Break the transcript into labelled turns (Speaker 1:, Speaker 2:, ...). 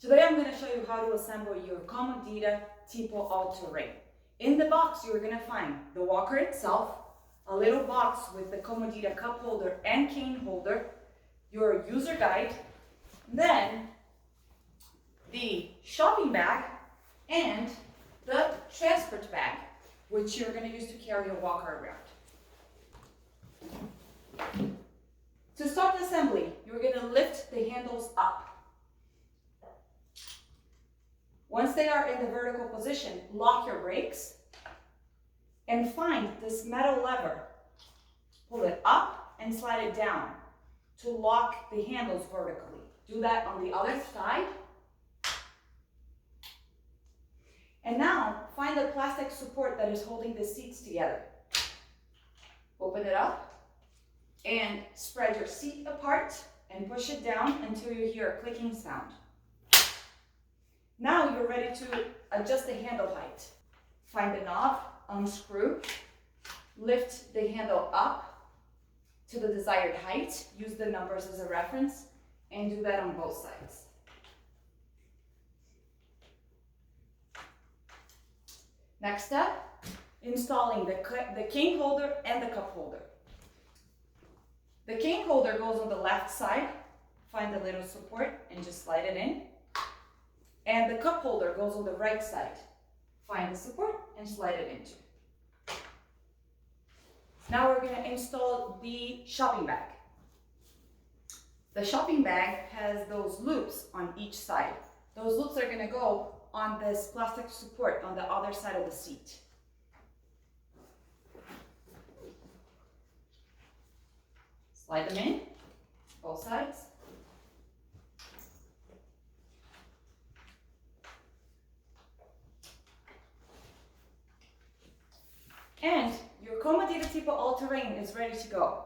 Speaker 1: Today I'm going to show you how to assemble your Comodita Tipo all-terrain. In the box you're going to find the walker itself, a little box with the Comodita cup holder and cane holder, your user guide, then the shopping bag and the transport bag, which you're going to use to carry your walker around. To start the assembly, you're going to lift the handles up. Once they are in the vertical position, lock your brakes and find this metal lever. Pull it up and slide it down to lock the handles vertically. Do that on the other side. And now find the plastic support that is holding the seats together. Open it up and spread your seat apart and push it down until you hear a clicking sound. Now you're ready to adjust the handle height. Find the knob, unscrew, lift the handle up to the desired height, use the numbers as a reference, and do that on both sides. Next step, installing the cane holder and the cup holder. The cane holder goes on the left side. Find the little support and just slide it in. And the cup holder goes on the right side. Find the support and slide it into. Now we're going to install the shopping bag. The shopping bag has those loops on each side. Those loops are going to go on this plastic support on the other side of the seat. Slide them in, both sides. And your Comodita Tipo all-terrain is ready to go.